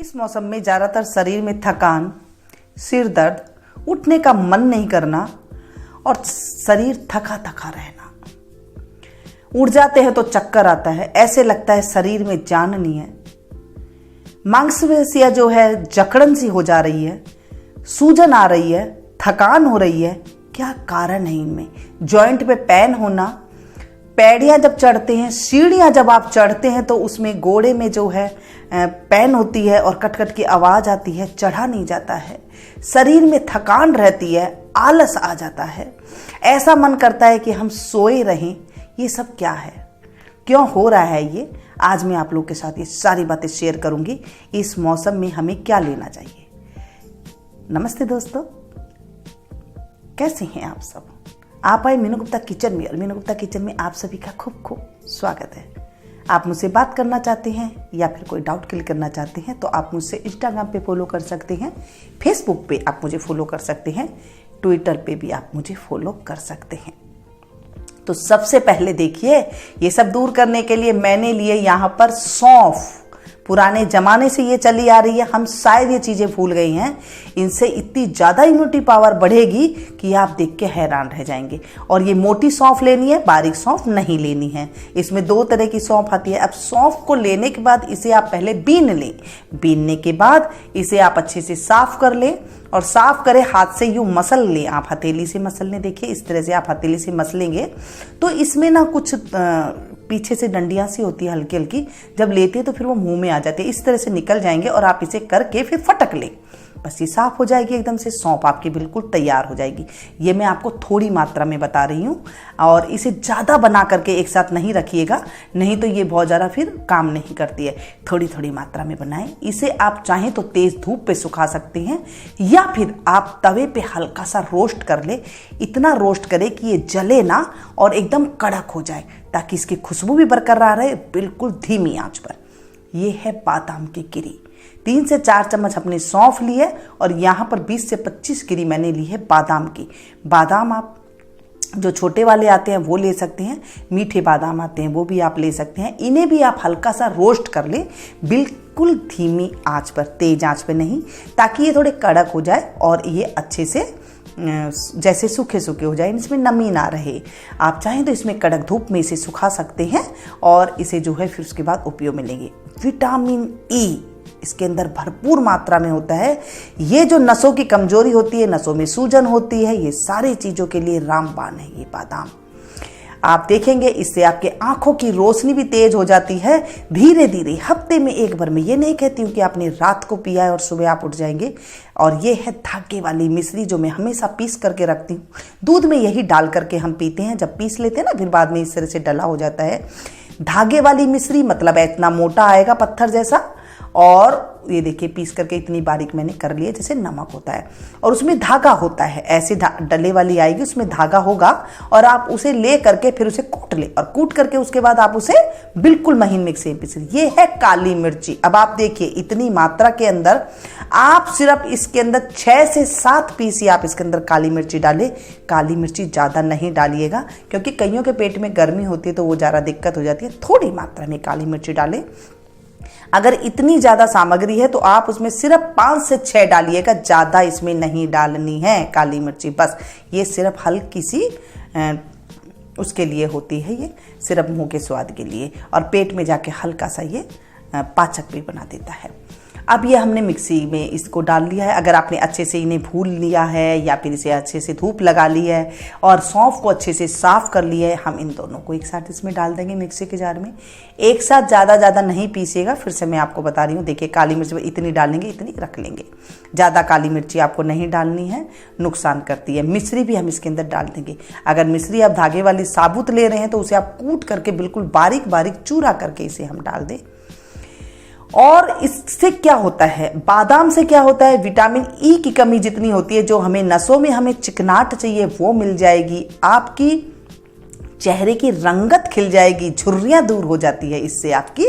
इस मौसम में ज़्यादातर शरीर में थकान, सिर दर्द, उठने का मन नहीं करना और शरीर थका थका रहना। उठ जाते हैं तो चक्कर आता है, ऐसे लगता है शरीर में जान नहीं है। मांसपेशियां जो है जकड़न सी हो जा रही है, सूजन आ रही है, थकान हो रही है। क्या कारण है इनमें? जॉइंट पे पेन होना, पैड़ियां जब चढ़ते हैं, सीढ़ियां जब आप चढ़ते हैं तो उसमें गोड़े में जो है पेन होती है और कट कट की आवाज आती है, चढ़ा नहीं जाता है। शरीर में थकान रहती है, आलस आ जाता है, ऐसा मन करता है कि हम सोए रहें। ये सब क्या है, क्यों हो रहा है ये? आज मैं आप लोग के साथ ये सारी बातें शेयर करूंगी। इस मौसम में हमें क्या लेना चाहिए। नमस्ते दोस्तों, कैसे हैं आप सब? आप आए मीनू गुप्ता किचन में और मीनू गुप्ता किचन में आप सभी का खूब खूब स्वागत है। आप मुझसे बात करना चाहते हैं या फिर कोई डाउट क्लियर करना चाहते हैं तो आप मुझसे इंस्टाग्राम पे फॉलो कर सकते हैं, फेसबुक पे आप मुझे फॉलो कर सकते हैं, ट्विटर पे भी आप मुझे फॉलो कर सकते हैं। तो सबसे पहले देखिए, ये सब दूर करने के लिए मैंने लिए यहाँ पर सौंफ। पुराने जमाने से ये चली आ रही है, हम शायद ये चीजें भूल गई हैं। इनसे इतनी ज्यादा इम्यूनिटी पावर बढ़ेगी कि आप देख के हैरान रह जाएंगे। और ये मोटी सौंफ लेनी है, बारीक सौंफ नहीं लेनी है। इसमें 2 तरह की सौंफ आती है। अब सौंफ को लेने के बाद इसे आप पहले बीन लें। बीनने के बाद इसे आप अच्छे से साफ कर लें और साफ करें, हाथ से यूं मसल लें। आप हथेली से मसल लें। देखिए इस तरह से आप हथेली से मसलेंगे तो इसमें ना कुछ पीछे से डंडियां सी होती है हल्की हल्की, जब लेते हैं तो फिर वो मुंह में आ जाती है। इस तरह से निकल जाएंगे और आप इसे करके फिर फटक लें। बस ये साफ हो जाएगी एकदम से, सौंफ आपकी बिल्कुल तैयार हो जाएगी। ये मैं आपको थोड़ी मात्रा में बता रही हूँ और इसे ज़्यादा बना करके एक साथ नहीं रखिएगा, नहीं तो ये बहुत ज़्यादा फिर काम नहीं करती है। थोड़ी थोड़ी मात्रा में बनाएं। इसे आप चाहें तो तेज़ धूप पे सुखा सकते हैं या फिर आप तवे पे हल्का सा रोस्ट कर ले। इतना रोस्ट करें कि ये जले ना और एकदम कड़क हो जाए, ताकि इसकी खुशबू भी बरकरार रहे, बिल्कुल धीमी आंच पर। ये है बादाम की गिरी। 3 से 4 चम्मच अपने सौंफ लिए और यहाँ पर 20 से 25 गिरी मैंने ली है बादाम की। बादाम आप जो छोटे वाले आते हैं वो ले सकते हैं, मीठे बादाम आते हैं वो भी आप ले सकते हैं। इन्हें भी आप हल्का सा रोस्ट कर लें, बिल्कुल धीमी आंच पर, तेज आंच पर नहीं, ताकि ये थोड़े कड़क हो जाए और ये अच्छे से जैसे सूखे सूखे हो जाए, इसमें नमी ना रहे। आप चाहें तो इसमें कड़क धूप में इसे सुखा सकते हैं और इसे जो है फिर उसके बाद उपयोग में लेंगे। विटामिन ई इसके अंदर भरपूर मात्रा में होता है। ये जो नसों की कमजोरी होती है, नसों में सूजन होती है, ये सारी चीजों के लिए रामबाण है ये बादाम। आप देखेंगे इससे आपके आंखों की रोशनी भी तेज हो जाती है धीरे धीरे, हफ्ते में एक बार। मैं ये नहीं कहती हूँ कि आपने रात को पिया है और सुबह आप उठ जाएंगे। और ये है धागे वाली मिश्री, जो मैं हमेशा पीस करके रखती हूँ। दूध में यही डाल करके हम पीते हैं। जब पीस लेते हैं ना, फिर बाद में इस तरह से डला हो जाता है। धागे वाली मिश्री मतलब इतना मोटा आएगा पत्थर जैसा, और ये देखिए पीस करके इतनी बारीक मैंने कर ली है जैसे नमक होता है, और उसमें धागा होता है। ऐसे डले वाली आएगी, उसमें धागा होगा और आप उसे ले करके फिर उसे कूट ले, और कूट करके उसके बाद आप उसे बिल्कुल महीन मिक्सी में पीस। ये है काली मिर्ची। अब आप देखिए इतनी मात्रा के अंदर आप सिर्फ इसके अंदर 6 से 7 पीस ही आप इसके अंदर काली मिर्ची डालें। काली मिर्ची ज़्यादा नहीं डालिएगा, क्योंकि कईयों के पेट में गर्मी होती है तो वो ज़्यादा दिक्कत हो जाती है। थोड़ी मात्रा में काली मिर्ची डालें। अगर इतनी ज्यादा सामग्री है तो आप उसमें सिर्फ 5 से 6 डालिएगा, ज्यादा इसमें नहीं डालनी है काली मिर्ची। बस ये सिर्फ हल्की सी उसके लिए होती है, ये सिर्फ मुंह के स्वाद के लिए, और पेट में जाके हल्का सा ये पाचक भी बना देता है। अब ये हमने मिक्सी में इसको डाल लिया है। अगर आपने अच्छे से इन्हें भून लिया है या फिर इसे अच्छे से धूप लगा ली है और सौंफ को अच्छे से साफ कर लिया है, हम इन दोनों को एक साथ इसमें डाल देंगे मिक्सी के जार में। एक साथ ज़्यादा नहीं पीसिएगा। फिर से मैं आपको बता रही हूँ, देखिए काली मिर्च इतनी डालेंगे, इतनी रख लेंगे। ज़्यादा काली मिर्ची आपको नहीं डालनी है, नुकसान करती है। मिश्री भी हम इसके अंदर डाल देंगे। अगर मिश्री आप धागे वाली साबुत ले रहे हैं तो उसे आप कूट करके बिल्कुल बारीक बारीक चूरा करके इसे हम डाल दें। और इससे क्या होता है, बादाम से क्या होता है, विटामिन ई की कमी जितनी होती है, जो हमें नसों में हमें चिकनाहट चाहिए, वो मिल जाएगी। आपकी चेहरे की रंगत खिल जाएगी, झुर्रियां दूर हो जाती है इससे आपकी।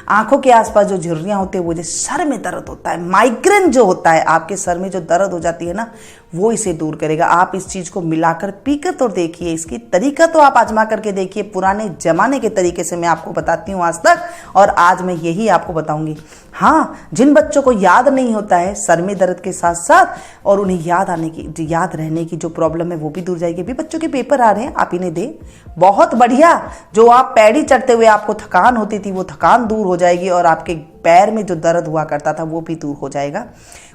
आंखों के आसपास जो झुर्रियां होती है, वो जो सर में दर्द होता है, माइग्रेन जो होता है, आपके सर में जो दर्द हो जाती है ना, वो इसे दूर करेगा। आप इस चीज को मिलाकर पीकर तो देखिए, इसकी तरीका तो आप आजमा करके देखिए। पुराने जमाने के तरीके से मैं आपको बताती हूँ आज तक, और आज मैं यही आपको बताऊंगी। हाँ, जिन बच्चों को याद नहीं होता है सर में दर्द के साथ साथ, और उन्हें याद रहने की जो प्रॉब्लम है वो भी दूर जाएगी। अभी बच्चों के पेपर आ रहे हैं, आप इन्हें दें, बहुत बढ़िया। जो आप पैड़ी चढ़ते हुए आपको थकान होती थी, वो थकान दूर हो जाएगी, और आपके पैर में जो दर्द हुआ करता था वो भी दूर हो जाएगा।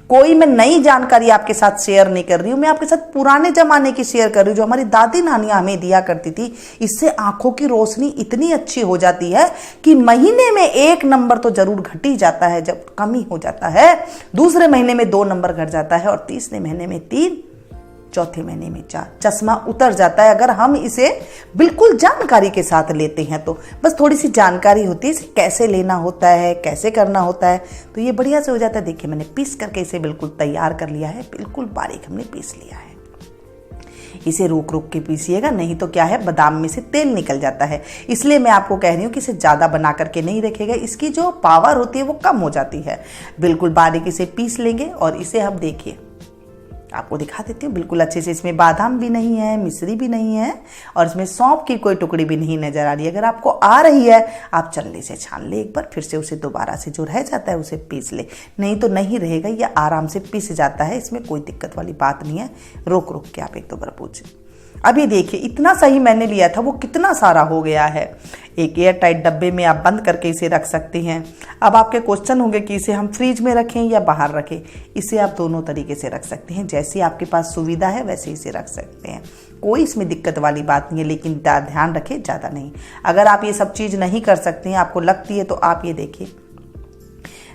कोई मैं नई जानकारी आपके साथ शेयर नहीं कर रही हूं, मैं आपके साथ पुराने जमाने की शेयर कर रही हूं, जो हमारी दादी नानियां हमें दिया करती थी। इससे आंखों की रोशनी इतनी अच्छी हो जाती है कि महीने में 1 नंबर तो जरूर घट ही जाता है, जब कमी हो जाता है। दूसरे महीने में 2 नंबर घट जाता है, और तीसरे महीने में 3, चौथे महीने में 4। चश्मा उतर जाता है अगर हम इसे बिल्कुल जानकारी के साथ लेते हैं तो। बस थोड़ी सी जानकारी होती है, इसे कैसे लेना होता है, कैसे करना होता है, तो ये बढ़िया से हो जाता है। देखिए, मैंने पीस करके इसे बिल्कुल तैयार कर लिया है, बिल्कुल बारीक हमने पीस लिया है। इसे रोक रोक के पीसिएगा, नहीं तो क्या है, बादाम में से तेल निकल जाता है। इसलिए मैं आपको कह रही हूँ कि इसे ज़्यादा बना करके नहीं रखेगा, इसकी जो पावर होती है वो कम हो जाती है। बिल्कुल बारीक इसे पीस लेंगे, और इसे हम देखिए, आपको दिखा देती हूँ बिल्कुल अच्छे से। इसमें बादाम भी नहीं है, मिश्री भी नहीं है, और इसमें सौंफ की कोई टुकड़ी भी नहीं नजर आ रही है। अगर आपको आ रही है, आप चलने से छान ले एक बार, फिर से उसे दोबारा से जो रह जाता है उसे पीस ले, नहीं तो नहीं रहेगा। यह आराम से पीस जाता है, इसमें कोई दिक्कत वाली बात नहीं है। रोक रोक के आप 1-2 बार पूछें। अभी देखिए, इतना सही मैंने लिया था, वो कितना सारा हो गया है। एक एयर टाइट डब्बे में आप बंद करके इसे रख सकते हैं। अब आपके क्वेश्चन होंगे कि इसे हम फ्रिज में रखें या बाहर रखें। इसे आप दोनों तरीके से रख सकते हैं, जैसे आपके पास सुविधा है वैसे इसे रख सकते हैं, कोई इसमें दिक्कत वाली बात नहीं है। लेकिन ध्यान रखें, ज़्यादा नहीं। अगर आप ये सब चीज़ नहीं कर सकते हैं, आपको लगती है, तो आप ये देखिए,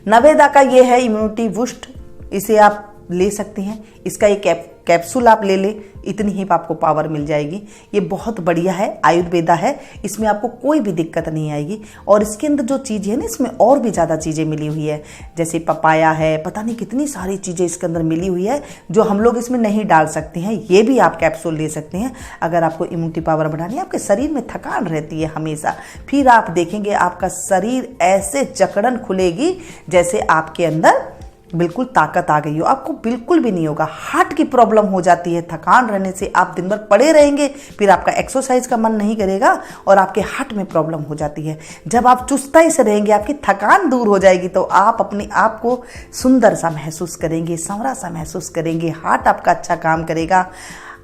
नवेदा का ये है इम्यूनिटी बूस्ट, इसे आप ले सकते हैं। इसका एक कैप्सूल आप ले ले, इतनी ही आपको पावर मिल जाएगी। ये बहुत बढ़िया है, आयुर्वेदा है, इसमें आपको कोई भी दिक्कत नहीं आएगी। और इसके अंदर जो चीज़ है ना, इसमें और भी ज़्यादा चीज़ें मिली हुई है, जैसे पपाया है, पता नहीं कितनी सारी चीज़ें इसके अंदर मिली हुई है जो हम लोग इसमें नहीं डाल सकते हैं। ये भी आप कैप्सूल ले सकते हैं अगर आपको इम्यूनिटी पावर बढ़ानी है। आपके शरीर में थकान रहती है हमेशा, फिर आप देखेंगे आपका शरीर ऐसे जकड़न खुलेगी जैसे आपके अंदर बिल्कुल ताकत आ गई हो। आपको बिल्कुल भी नहीं होगा। हार्ट की प्रॉब्लम हो जाती है, थकान रहने से आप दिन भर पड़े रहेंगे, फिर आपका एक्सरसाइज का मन नहीं करेगा, और आपके हार्ट में प्रॉब्लम हो जाती है। जब आप चुस्ताई से रहेंगे, आपकी थकान दूर हो जाएगी, तो आप अपने आप को सुंदर सा महसूस करेंगे, संवरा सा महसूस करेंगे, हार्ट आपका अच्छा काम करेगा,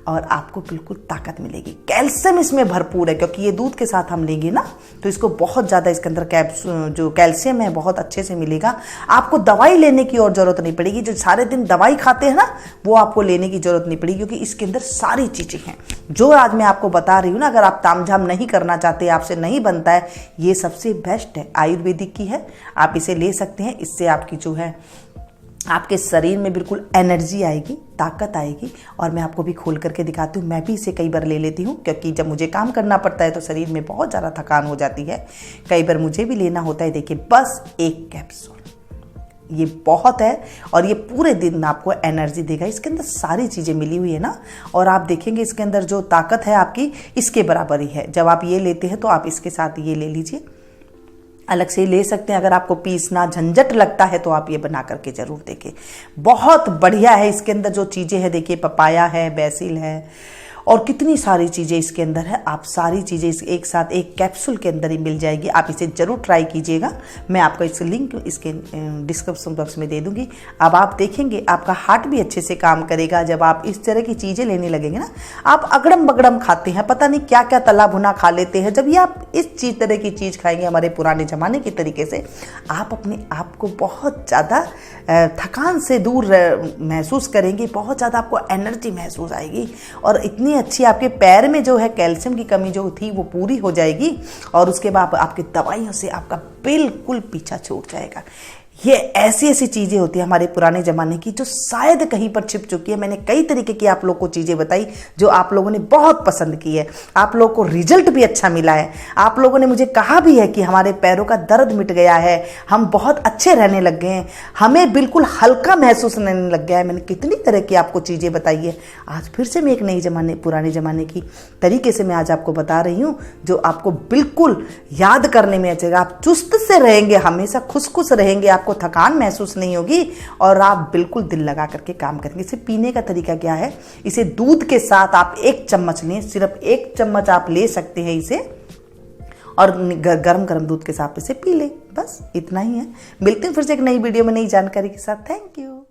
और आपको बिल्कुल ताकत मिलेगी। कैल्शियम इसमें भरपूर है, क्योंकि ये दूध के साथ हम लेंगे ना, तो इसको बहुत ज़्यादा इसके अंदर जो कैल्शियम है बहुत अच्छे से मिलेगा। आपको दवाई लेने की और ज़रूरत नहीं पड़ेगी। जो सारे दिन दवाई खाते हैं ना, वो आपको लेने की ज़रूरत नहीं पड़ेगी, क्योंकि इसके अंदर सारी चीज़ें हैं जो आज मैं आपको बता रही हूँ ना। अगर आप तामझाम नहीं करना चाहते, आपसे नहीं बनता है, ये सबसे बेस्ट है, आयुर्वेदिक की है, आप इसे ले सकते हैं। इससे आपकी जो है आपके शरीर में बिल्कुल एनर्जी आएगी, ताकत आएगी। और मैं आपको भी खोल करके दिखाती हूँ। मैं भी इसे कई बार ले लेती हूँ, क्योंकि जब मुझे काम करना पड़ता है तो शरीर में बहुत ज़्यादा थकान हो जाती है, कई बार मुझे भी लेना होता है। देखिए, बस 1 कैप्सूल, ये बहुत है, और ये पूरे दिन आपको एनर्जी देगा। इसके अंदर सारी चीज़ें मिली हुई है ना, और आप देखेंगे इसके अंदर जो ताकत है आपकी इसके बराबर ही है। जब आप ये लेते हैं तो आप इसके साथ ये ले लीजिए, अलग से ले सकते हैं। अगर आपको पीसना झंझट लगता है तो आप ये बना करके जरूर देखें, बहुत बढ़िया है। इसके अंदर जो चीज़ें हैं, देखिए, पपाया है, बेसिल है, और कितनी सारी चीज़ें इसके अंदर है। आप सारी चीज़ें एक साथ एक कैप्सूल के अंदर ही मिल जाएगी। आप इसे ज़रूर ट्राई कीजिएगा। मैं आपको इस लिंक इसके डिस्क्रिप्शन बॉक्स में दे दूंगी। अब आप देखेंगे आपका हार्ट भी अच्छे से काम करेगा। जब आप इस तरह की चीज़ें लेने लगेंगे ना, आप अगड़म बगड़म खाते हैं, पता नहीं क्या क्या तला भुना खा लेते हैं। जब ये आप इस तरह की चीज़ खाएंगे हमारे पुराने ज़माने के तरीके से, आप अपने आप को बहुत ज़्यादा थकान से दूर महसूस करेंगे, बहुत ज़्यादा आपको एनर्जी महसूस आएगी, और इतनी अच्छी आपके पैर में जो है कैल्शियम की कमी जो थी वो पूरी हो जाएगी, और उसके बाद आपकी दवाइयों से आपका बिल्कुल पीछा छूट जाएगा। ये ऐसी ऐसी चीज़ें होती है हमारे पुराने ज़माने की जो शायद कहीं पर छिप चुकी है। मैंने कई तरीके की आप लोग को चीज़ें बताई जो आप लोगों ने बहुत पसंद की है, आप लोगों को रिजल्ट भी अच्छा मिला है। आप लोगों ने मुझे कहा भी है कि हमारे पैरों का दर्द मिट गया है, हम बहुत अच्छे रहने लग गए हैं, हमें बिल्कुल हल्का महसूस होने लग गया है। मैंने कितनी तरह की आपको चीज़ें बताई है। आज फिर से मैं एक नई पुराने ज़माने की तरीके से मैं आज आपको बता रही हूँ जो आपको बिल्कुल याद करने में आएगा। आप चुस्त से रहेंगे, हमेशा खुश रहेंगे, आपको थकान महसूस नहीं होगी और आप बिल्कुल दिल लगा करके काम करेंगे। इसे पीने का तरीका क्या है, इसे दूध के साथ आप 1 चम्मच लें, सिर्फ 1 चम्मच आप ले सकते हैं इसे, और गरम गरम दूध के साथ इसे पी लें। बस इतना ही है। मिलते हैं फिर से एक नई वीडियो में नई जानकारी के साथ। Thank you.